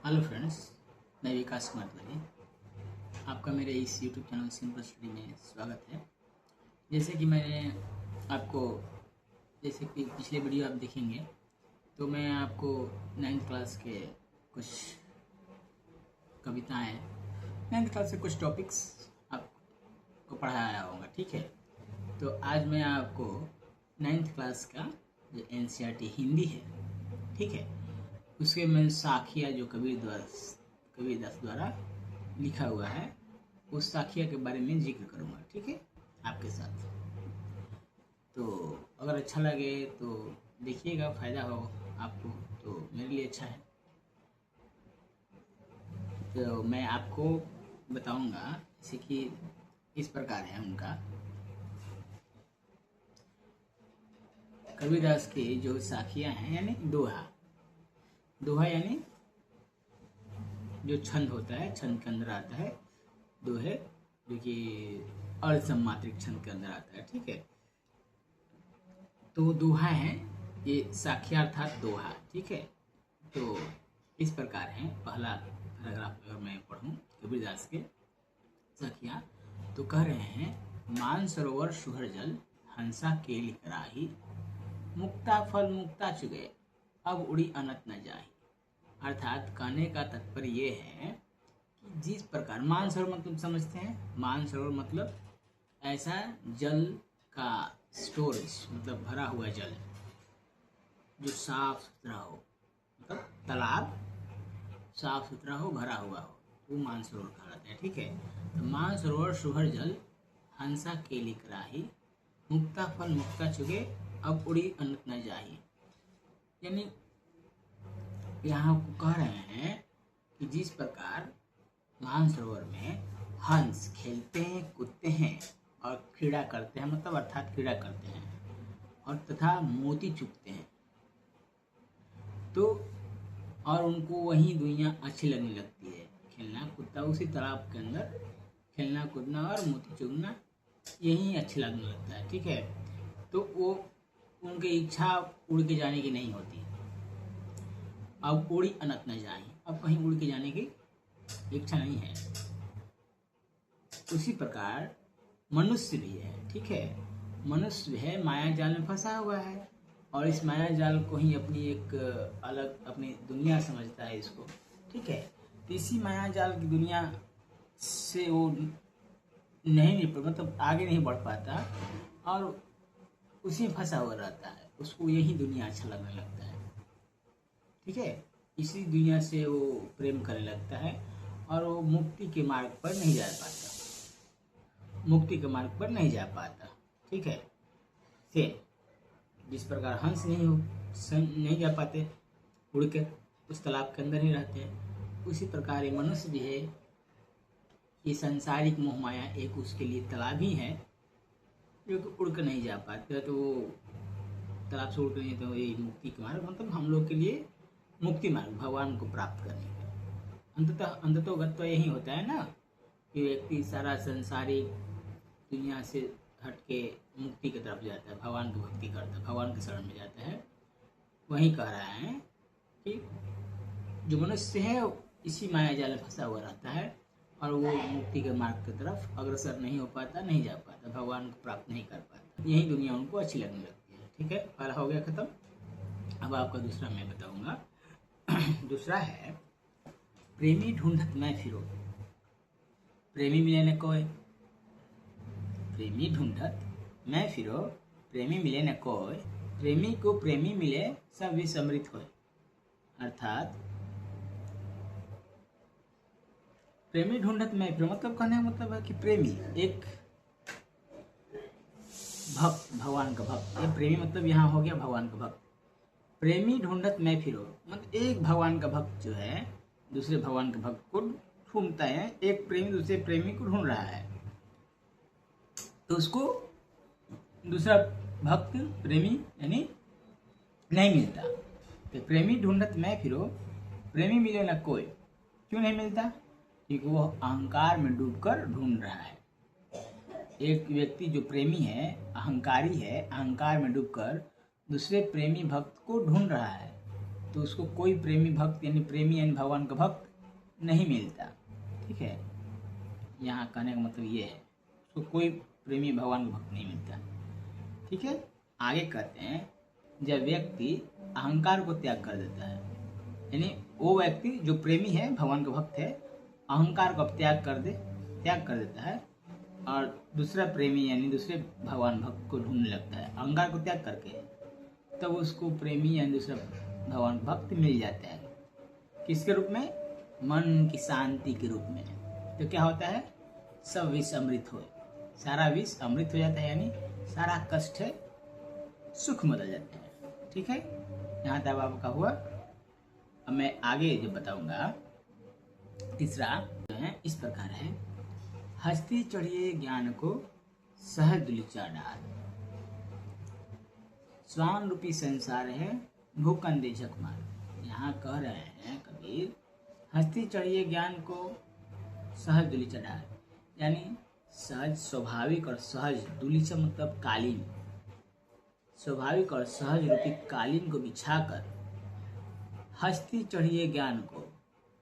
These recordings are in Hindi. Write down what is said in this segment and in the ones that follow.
हेलो फ्रेंड्स, मैं विकास कुमार तिवारी। आपका मेरे इस यूट्यूब चैनल सिंपल स्टडी में स्वागत है। जैसे कि मैंने आपको जैसे कि पिछले वीडियो आप देखेंगे तो मैं आपको 9th क्लास के कुछ कविताएं, 9th क्लास से कुछ टॉपिक्स आपको पढ़ाया होगा, ठीक है। तो आज मैं आपको 9th क्लास का जो NCERT हिंदी है, ठीक है, उसके में साखिया जो कबीरदास द्वारा लिखा हुआ है, उस साखिया के बारे में जिक्र करूँगा, ठीक है, आपके साथ। तो अगर अच्छा लगे तो देखिएगा, फ़ायदा हो आपको तो मेरे लिए अच्छा है। तो मैं आपको बताऊंगा जैसे कि इस प्रकार है उनका कबीरदास की जो साखियाँ हैं, यानी दोहा यानी जो छंद होता है, छंद के अंदर आता है दोहे, जो कि अर्धसम्मात्रिक छंद के अंदर आता है, ठीक है। तो दोहा है ये, साखिया अर्थात दोहा, ठीक है। तो इस प्रकार है, पहला पैराग्राफ अगर मैं पढ़ूं कबीरदास के साखिया, तो कह रहे हैं, मान सरोवर सुहर जल, हंसा केली कराही, मुक्ता फल मुक्ता चुगे, अब उड़ी अनत न जाही। अर्थात कहने का तात्पर्य ये है कि जिस प्रकार मानसरोवर मतलब समझते हैं, मानसरोवर मतलब ऐसा जल का स्टोरेज, मतलब भरा हुआ जल जो साफ सुथरा हो, मतलब तालाब साफ सुथरा हो, भरा हुआ हो, वो मानसरोवर कहलाता है, ठीक है। तो मानसरोवर सुहर जल, हंसा केली कराही, मुक्ता फल मुक्ता चुगे, अब उड़ी अनत न जाही। यानी यहाँ को कह रहे हैं कि जिस प्रकार मानसरोवर में हंस खेलते हैं, कूदते हैं और क्रीड़ा करते हैं, मतलब अर्थात क्रीड़ा करते हैं और तथा मोती चुगते हैं, तो और उनको वही दुनिया अच्छी लगने लगती है। खेलना कूदना, उसी तालाब के अंदर खेलना कूदना और मोती चुगना यही अच्छा लगने लगता है, ठीक है। तो वो उनकी इच्छा उड़ के जाने की नहीं होती। अब उड़ी अनत न जाए, अब कहीं उड़ के जाने की इच्छा नहीं है। उसी प्रकार मनुष्य भी है, ठीक है। मनुष्य भी है, माया जाल में फंसा हुआ है और इस माया जाल को ही अपनी एक अलग अपनी दुनिया समझता है इसको, ठीक है। तो इसी माया जाल की दुनिया से वो नहीं निपट, मतलब आगे नहीं बढ़ पाता और उसी में फंसा हुआ रहता है। उसको यही दुनिया अच्छा लगने लगता है, ठीक है। इसी दुनिया से वो प्रेम करने लगता है और वो मुक्ति के मार्ग पर नहीं जा पाता, मुक्ति के मार्ग पर नहीं जा पाता, ठीक है। से जिस प्रकार हंस नहीं जा पाते उड़ के, उस तालाब के अंदर ही रहते हैं, उसी प्रकार ये मनुष्य भी है। ये सांसारिक मोह माया एक उसके लिए तालाब ही है जो कि उड़ कर नहीं जा पाते, तो वो तालाब से उड़ कर नहीं, तो ये मुक्ति के मार्ग, मतलब हम लोग के लिए मुक्ति मार्ग, भगवान को प्राप्त करने का अंततोगत्वा यही होता है ना, कि व्यक्ति सारा संसारिक दुनिया से हट के मुक्ति की तरफ जाता है, भगवान की भक्ति करता है, भगवान के शरण में जाता है। वही कह रहा है कि जो मनुष्य है इसी माया जाल में फंसा हुआ रहता है और वो मुक्ति के मार्ग की तरफ अग्रसर नहीं हो पाता, नहीं जा पाता, भगवान को प्राप्त नहीं कर पाता। यही दुनिया उनको अच्छी लगने लगती है, ठीक है। पहला हो गया खत्म। अब आपका दूसरा मैं बताऊंगा। दूसरा है, प्रेमी ढूंढत मैं फिरो, प्रेमी मिले न कोई, प्रेमी ढूंढत मैं फिरो, प्रेमी मिले न कोई, प्रेमी को प्रेमी मिले सब विस्मृत होए। अर्थात प्रेमी ढूंढत मैं फिरो मतलब कहने का मतलब है कि प्रेमी एक भक्त, भगवान का भक्त, ये प्रेमी मतलब यहाँ हो गया भगवान का भक्त। प्रेमी ढूंढत मैं फिरो मतलब एक भगवान का भक्त जो है दूसरे भगवान के भक्त को ढूंढता है, एक प्रेमी दूसरे प्रेमी को ढूंढ रहा है, तो उसको दूसरा भक्त प्रेमी यानी नहीं मिलता। तो प्रेमी ढूंढत मैं फिरो, प्रेमी मिले ना कोई। क्यों नहीं मिलता? क्योंकि वो अहंकार में डूबकर ढूंढ रहा है। एक व्यक्ति जो प्रेमी है, अहंकारी है, अहंकार में डूबकर दूसरे प्रेमी भक्त को ढूंढ रहा है, तो उसको कोई प्रेमी भक्त यानी प्रेमी यानी भगवान का भक्त नहीं मिलता। ठीक है, यहाँ कहने का मतलब ये है, उसको कोई प्रेमी भगवान का भक्त नहीं मिलता। ठीक है, आगे कहते हैं जब व्यक्ति अहंकार को त्याग कर देता है, यानी वो व्यक्ति जो प्रेमी है भगवान का भक्त है, अहंकार को त्याग कर देता है और दूसरा प्रेमी यानी दूसरे भगवान भक्त को ढूंढने लगता है अहंकार को त्याग करके, तब उसको प्रेमी यानी दूसरा भगवान भक्त मिल जाता है। किसके रूप में? मन की शांति के रूप में। तो क्या होता है? सब विष अमृत हो, सारा विष अमृत हो जाता है, यानी सारा कष्ट है सुख में बदल जाता है। ठीक है, यहाँ तक आपका हुआ। अब मैं आगे जो बताऊंगा तीसरा जो है इस प्रकार है, हस्ती चढ़िए ज्ञान को सहज दुलिचा डाल, स्वान रूपी संसार है भूखंदे झक मार। यहाँ कह रहे हैं कबीर, हस्ती चढ़िए ज्ञान को सहज दुलिचा डाल, यानी सहज स्वाभाविक और सहज, दुलिचा मतलब कालीन, स्वाभाविक और सहज रूपी कालीन को बिछाकर हस्ती चढ़िए ज्ञान को,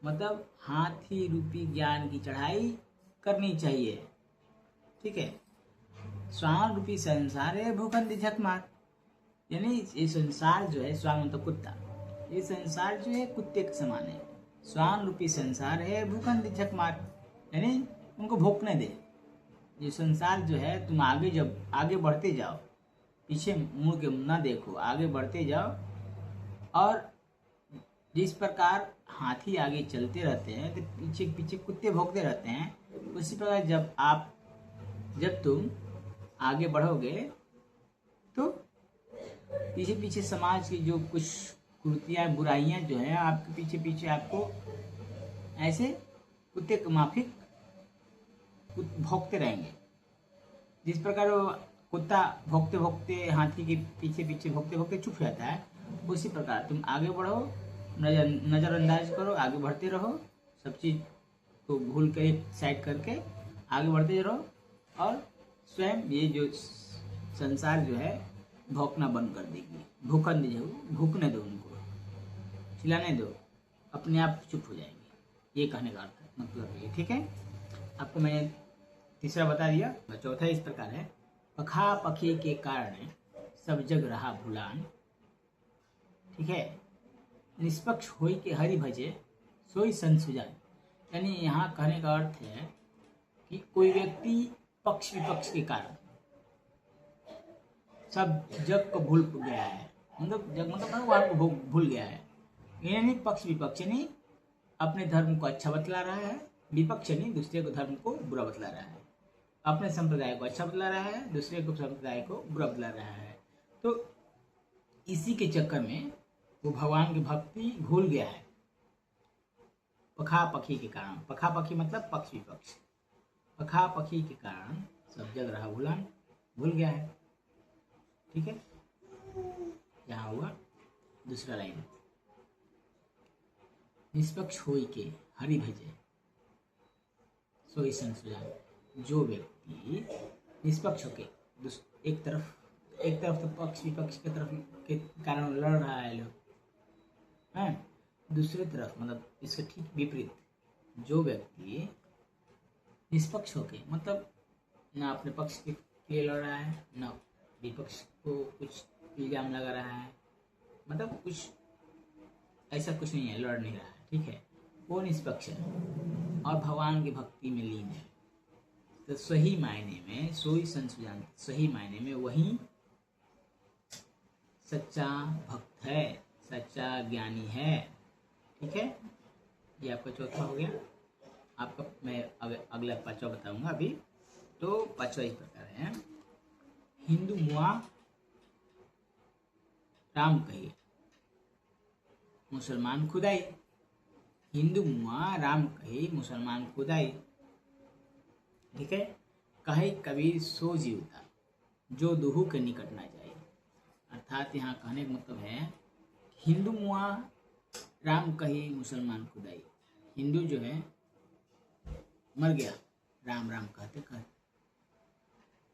मतलब हाथी रूपी ज्ञान की चढ़ाई करनी चाहिए। ठीक है, स्वान रूपी संसार है भूखंदी झक मार, यानी ये संसार जो है, स्वान मतलब कुत्ता, ये संसार जो है कुत्ते के समान है। स्वान रूपी संसार है भूखंदी झक मार, यानी उनको भोंकने दे। ये संसार जो है, तुम आगे जब आगे बढ़ते जाओ, पीछे मुड़ के ना देखो, आगे बढ़ते जाओ। और जिस प्रकार हाथी आगे चलते रहते हैं तो पीछे पीछे कुत्ते भौंकते रहते हैं, उसी प्रकार जब तुम आगे बढ़ोगे तो पीछे पीछे समाज की जो कुछ कुरीतियाँ बुराइयाँ जो है आपके पीछे पीछे आपको ऐसे कुत्ते के माफिक भौंकते रहेंगे। जिस प्रकार वो कुत्ता भौंकते भौंकते हाथी के पीछे पीछे भौंकते भौंकते चुप जाता है, उसी प्रकार तुम आगे बढ़ो, नज़रअंदाज करो, आगे बढ़ते रहो, सब चीज़ को भूल कर एक साइड करके आगे बढ़ते रहो, और स्वयं ये जो संसार जो है भौंकना बंद कर देगी। भूखने दो, उनको चिल्लाने दो, अपने आप चुप हो जाएंगे। ये कहने का अर्थ मतलब ये। ठीक है, आपको मैंने तीसरा बता दिया। चौथा इस प्रकार है, पखा पखी के कारण सब जग रहा भूलान। ठीक है, निष्पक्ष होई के हरि भजे सोई संसुजान, यानी यहाँ कहने का अर्थ है कि कोई व्यक्ति पक्ष विपक्ष के कारण सब जग को भूल गया है, मतलब जग मतलब वहाँ को भूल गया है, यानी पक्ष विपक्ष यानी अपने धर्म को अच्छा बतला रहा है, विपक्ष यानी दूसरे को धर्म को बुरा बतला रहा है, अपने संप्रदाय को अच्छा बतला रहा है, दूसरे को संप्रदाय को बुरा बतला रहा है। तो इसी के चक्कर में वो भगवान की भक्ति भूल गया है, पखा पखी के कारण। पखा पखी मतलब पक्ष विपक्ष, पखा पखी के कारण सब जग रहा भूलान, भूल गया है। ठीक है, यहाँ हुआ दूसरा लाइन, निष्पक्ष होई के हरि भजे सोई संसुजान, जो व्यक्ति निष्पक्ष होके एक तरफ तो पक्ष विपक्ष के तरफ के कारण लड़ रहा है लोग, हैं, दूसरी तरफ मतलब इसके ठीक विपरीत जो व्यक्ति निष्पक्ष होके, मतलब ना अपने पक्ष के लिए लड़ रहा है, ना विपक्ष को कुछ इल्जाम लगा रहा है, मतलब कुछ ऐसा कुछ नहीं है, लड़ नहीं रहा है। ठीक है, वो निष्पक्ष है और भगवान की भक्ति में लीन है, तो सही मायने में सोई संसुजान, सही मायने में वही सच्चा भक्त है, सच्चा ज्ञानी है। ठीक है, ये आपका चौथा हो गया। आपका मैं अगला पांचवा बताऊंगा अभी। तो पांचवा इस प्रकार है, हिंदू मुआ राम कही मुसलमान खुदाई, हिंदू मुआ राम कही मुसलमान खुदाई। ठीक है, कहे कबीर सो जीवता जो दुहू के निकट ना जाए, अर्थात यहाँ कहने का मतलब है हिंदू मुआ राम कही मुसलमान खुदाई, हिंदू जो है मर गया राम राम कहते कहते,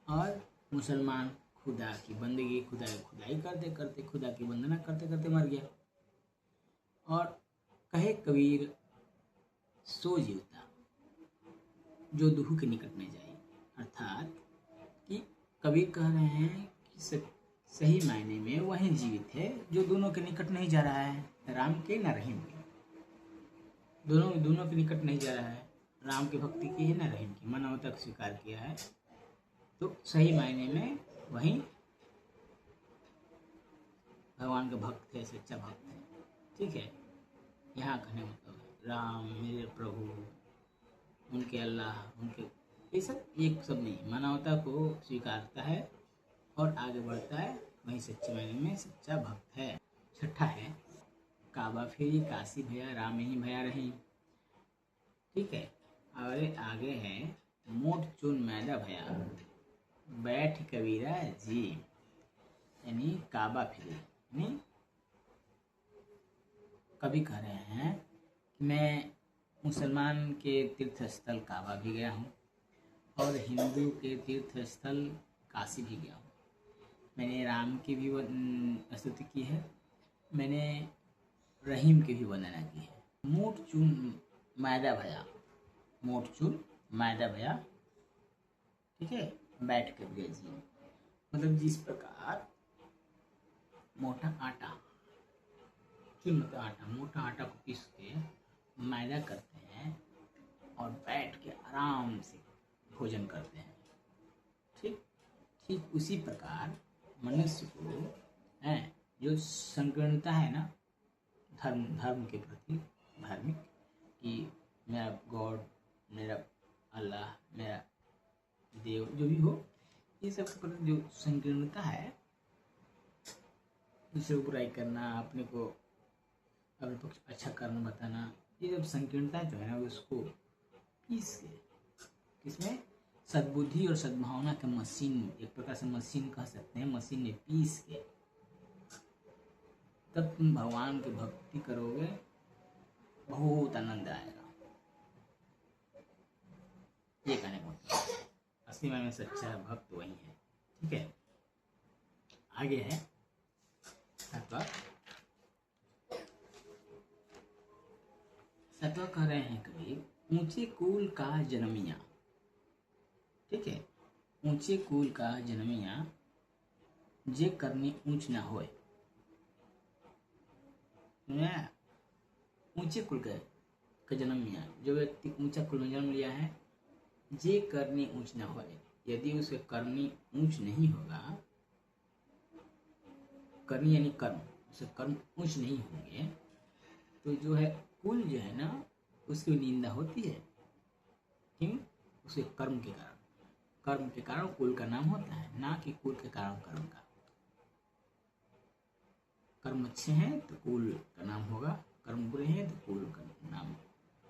और मुसलमान खुदा की बंदगी खुदाई करते करते, खुदा की वंदना करते करते मर गया। और कहे कबीर सो जीवता जो दुहू के निकट न जाए। अर्थात कि कबीर कह रहे हैं कि सही मायने में वही जीवित है जो दोनों के निकट नहीं जा रहा है, राम के न रहीम के। दोनों के निकट नहीं जा रहा है, राम की भक्ति की है न रहीम की, मानवता को स्वीकार किया है, तो सही मायने में वही भगवान का भक्त है, सच्चा भक्त है। ठीक है, यहाँ कहने मतलब राम मेरे प्रभु, उनके अल्लाह, उनके ये सब नहीं, मानवता को स्वीकारता है और आगे बढ़ता है, वही सच्चे मायने में सच्चा भक्त है। छठा है काबा फेरी काशी भया राम ही भया रही। ठीक है, और आगे है मोट चून मैदा भया बैठ कबीरा जी, यानी काबा फेरी, यानी कभी कह रहे हैं कि मैं मुसलमान के तीर्थ स्थल काबा भी गया हूँ और हिंदू के तीर्थ स्थल काशी भी गया हूँ। मैंने राम की भी स्तुति की है, मैंने रहीम की भी वंदना की है। मोट चून मैदा भया, मोट चून मैदा भया, ठीक है, बैठ कर गए जी, मतलब जिस प्रकार मोटा आटा, चून मतलब आटा, मोटा आटा को पीस के मैदा करते हैं और बैठ के आराम से भोजन करते हैं। ठीक उसी प्रकार मनुष्य को है जो संकीर्णता है ना धर्म के प्रति, धार्मिक, कि मेरा गॉड, मेरा अल्लाह, मेरा देव, जो भी हो, ये सब के प्रति जो संकीर्णता है, दूसरे को बुराई करना, अपने को अपने पक्ष अच्छा कारण बताना, ये जब संकीर्णता जो है ना उसको पीस के, किसमें सद्बुद्धि और सद्भावना के मशीन, एक प्रकार से मशीन कह सकते हैं, मशीन में पीस के तब तुम भगवान की भक्ति करोगे, बहुत आनंद आएगा। ये कहने का असली में सच्चा भक्त वही है। ठीक है, आगे है सत्वा कह रहे हैं कबीर ऊंचे कुल का जन्मिया। ठीक है, ऊंचे कुल का जन्मिया जे करनी ऊंच ना होए। ऊंचे कुल का जन्मिया, जो व्यक्ति ऊंचा कुल में जन्म लिया है, जे करनी ऊंच ना होए, यदि उसके करनी ऊंच नहीं होगा, करनी यानी कर्म, उसके कर्म ऊंच नहीं होंगे, तो जो है कुल जो है ना उसकी निंदा होती है। क्यों? उसके कर्म के कारण, कर्म के कारण कुल का नाम होता है, ना कि कुल के कारण कर्म का। कर्म अच्छे हैं तो कुल का नाम होगा, कर्म बुरे हैं तो कुल का नाम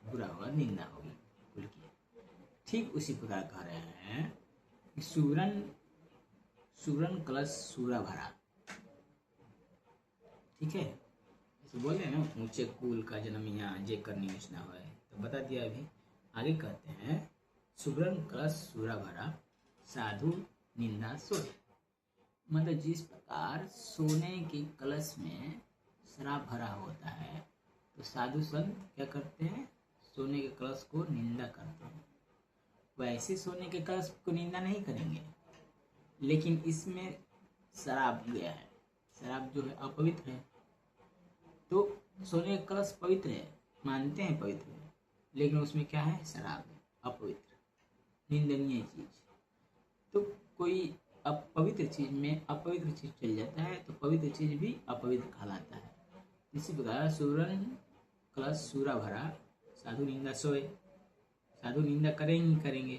बुरा होगा, निंदा होगी कुल की। ठीक उसी प्रकार कह रहे हैं कि सुरन कलश सूरा भरा। ठीक है, तो बोले ना ऊंचे कुल का जन्मिया जे करनी ऊंच ना होए, तो बता दिया अभी। आगे कहते हैं सुब्रन कलश सूरा भरा साधु निंदा सोए। मतलब जिस प्रकार सोने के कलश में शराब भरा होता है, तो साधु संत क्या करते हैं, सोने के कलश को निंदा करते हैं। वैसे सोने के कलश को निंदा नहीं करेंगे, लेकिन इसमें शराब गया है, शराब जो है अपवित्र है, तो सोने का कलश पवित्र है, मानते हैं पवित्र है, लेकिन उसमें क्या है, शराब है, अपवित्र, निंदनीय चीज। तो कोई अपवित्र चीज में अपवित्र चीज चल जाता है, तो पवित्र चीज भी अपवित्र कहलाता है। इसी प्रकार सुरन कलश सूरा भरा साधु निंदा सोए। साधु निंदा करेंगे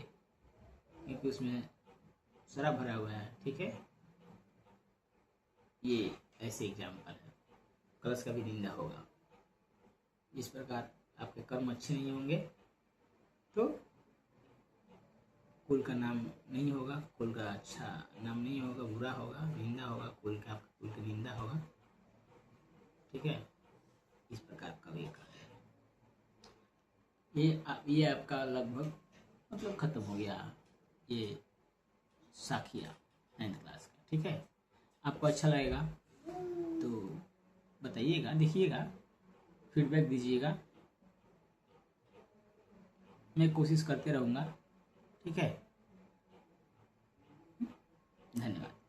क्योंकि उसमें शराब भरा हुआ है। ठीक है, ये ऐसे एग्जाम्पल है, कलश का भी निंदा होगा। इस प्रकार आपके कर्म अच्छे नहीं होंगे तो कुल का नाम नहीं होगा, कुल का अच्छा नाम नहीं होगा, बुरा होगा, निंदा होगा, कुल की निंदा होगा। ठीक है, इस प्रकार का भी ये आपका लगभग मतलब खत्म हो गया ये साखिया 9th क्लास का। ठीक है, आपको अच्छा लगेगा तो बताइएगा, देखिएगा, फीडबैक दीजिएगा, मैं कोशिश करते रहूँगा। ठीक है, धन्यवाद।